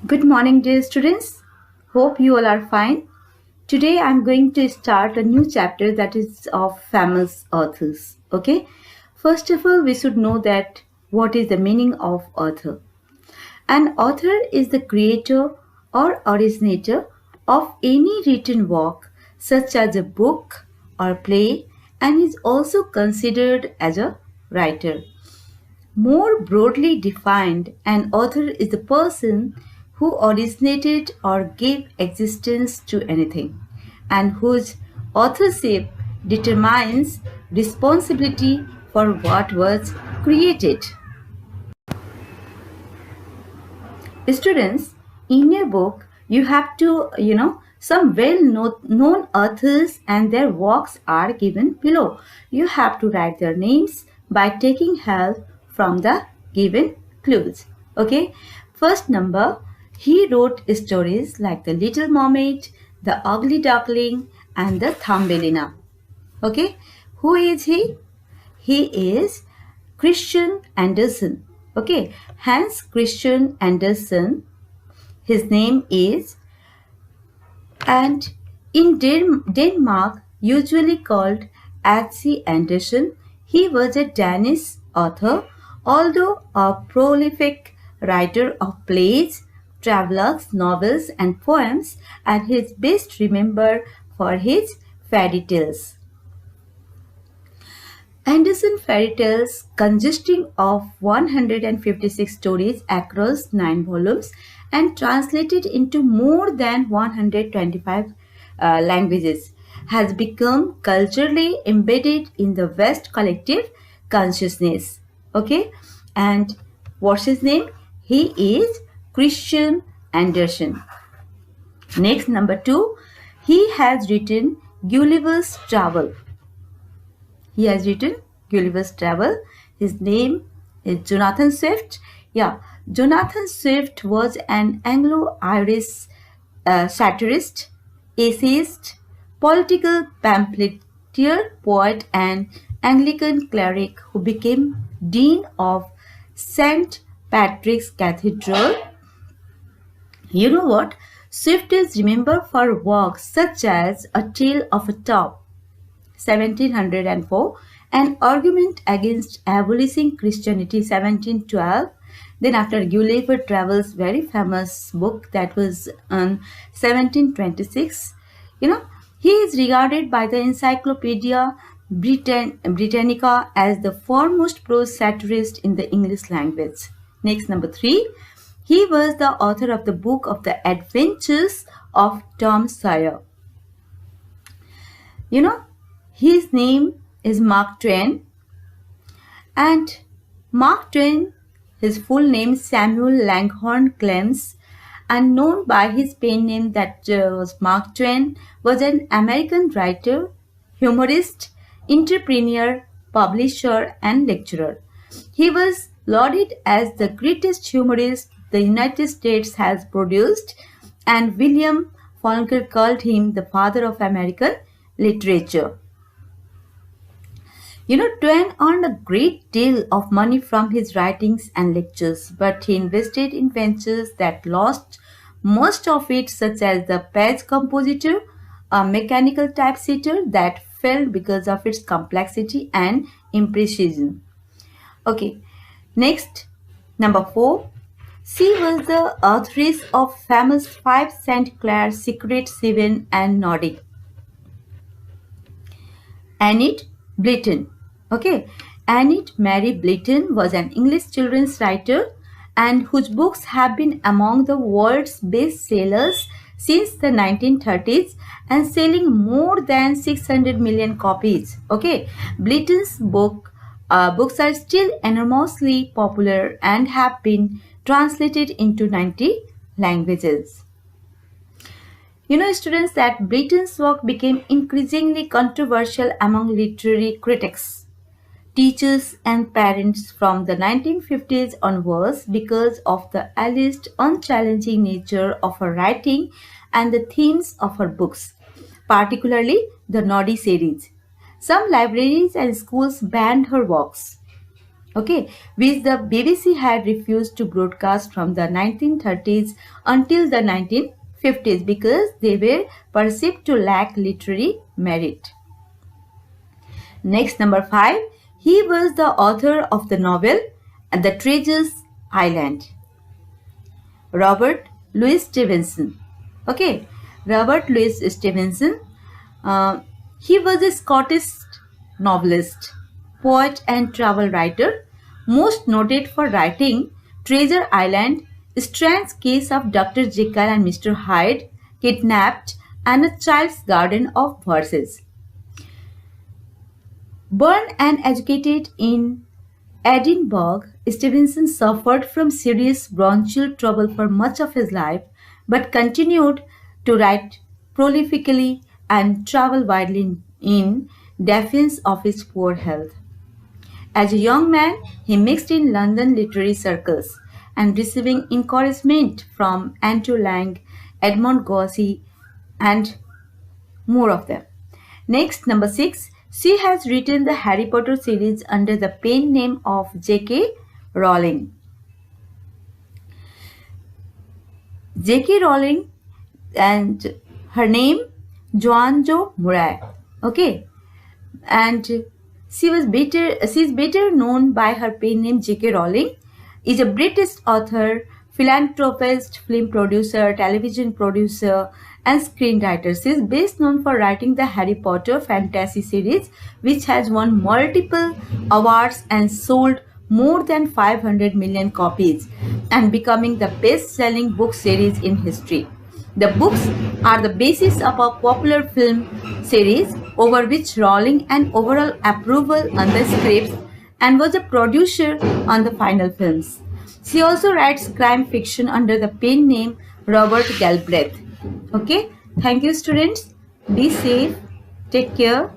Good morning, dear students. Hope you all are fine. Today I'm going to start a new chapter that is of famous authors. Okay? First of all, we should know that what is the meaning of author. An author is the creator or originator of any written work, such as a book or play, and is also considered as a writer. More broadly defined, an author is the person who originated or gave existence to anything, and whose authorship determines responsibility for what was created. Students, in your book, you have to, some well known authors and their works are given below. You have to write their names by taking help from the given clues. Okay, first number, he wrote stories like The Little Mermaid, The Ugly Duckling, and The Thumbelina. Okay, who is he? He is Christian Andersen. Okay, Hans Christian Andersen, his name is, and in Denmark, usually called H.C. Andersen, he was a Danish author, although a prolific writer of plays, travelogues, novels, and poems, and he is best remembered for his fairy tales. Andersen fairy tales, consisting of 156 stories across 9 volumes and translated into more than 125 languages, has become culturally embedded in the West collective consciousness. Okay, and what's his name? He is Christian Andersen. Next, number 2, he has written Gulliver's Travel. He has written Gulliver's Travel. His name is Jonathan Swift. Yeah, Jonathan Swift was an Anglo-Irish satirist, essayist, political pamphleteer, poet, and Anglican cleric who became Dean of St. Patrick's Cathedral. You know what? Swift is remembered for works such as A Tale of a Top, 1704, An Argument Against Abolishing Christianity, 1712. Then after Gulliver Travels, very famous book that was on 1726. He is regarded by the Encyclopedia Britannica as the foremost prose satirist in the English language. Next, number 3. He was the author of the book of the Adventures of Tom Sawyer. His name is Mark Twain, and Mark Twain, his full name Samuel Langhorne Clemens, and known by his pen name that was Mark Twain, was an American writer, humorist, entrepreneur, publisher, and lecturer. He was lauded as the greatest humorist the United States has produced, and William Faulkner called him the father of American literature. Twain earned a great deal of money from his writings and lectures, but he invested in ventures that lost most of it, such as the Page Compositor, a mechanical typesetter that failed because of its complexity and imprecision. Okay, next, number 4. She was the authoress of famous 5 St. Clair Secret 7 and Noddy. Enid Blyton. Okay, Enid Mary Blyton was an English children's writer and whose books have been among the world's best sellers since the 1930s and selling more than 600 million copies. Okay, Blyton's books are still enormously popular and have been translated into 90 languages. Students, that Blyton's work became increasingly controversial among literary critics, teachers, and parents from the 1950s onwards because of the alleged unchallenging nature of her writing and the themes of her books, particularly the Noddy series. Some libraries and schools banned her works. okay, which the BBC had refused to broadcast from the 1930s until the 1950s because they were perceived to lack literary merit. Next, number 5, he was the author of the novel The Treasure's Island. Robert Louis Stevenson. Okay, Robert Louis Stevenson. Uh, he was a Scottish novelist, poet, and travel writer, most noted for writing Treasure Island, Strand's Case of Dr. Jekyll and Mr. Hyde, Kidnapped, and A Child's Garden of Verses. Born and educated in Edinburgh, Stevenson suffered from serious bronchial trouble for much of his life, but continued to write prolifically and travel widely in defense of his poor health. As a young man, he mixed in London literary circles and receiving encouragement from Andrew Lang, Edmund Gosse, and more of them. Next, number 6, she has written the Harry Potter series under the pen name of J.K. Rowling. J.K. Rowling and her name Joanne Jo Murray. Okay, and she is better known by her pen name J.K. Rowling. Is a British author, philanthropist, film producer, television producer, and screenwriter. She is best known for writing the Harry Potter fantasy series, which has won multiple awards and sold more than 500 million copies and becoming the best-selling book series in history. The books are the basis of a popular film series over which Rowling and overall approval on the scripts and was a producer on the final films. She also writes crime fiction under the pen name Robert Galbraith. Okay, thank you students. Be safe. Take care.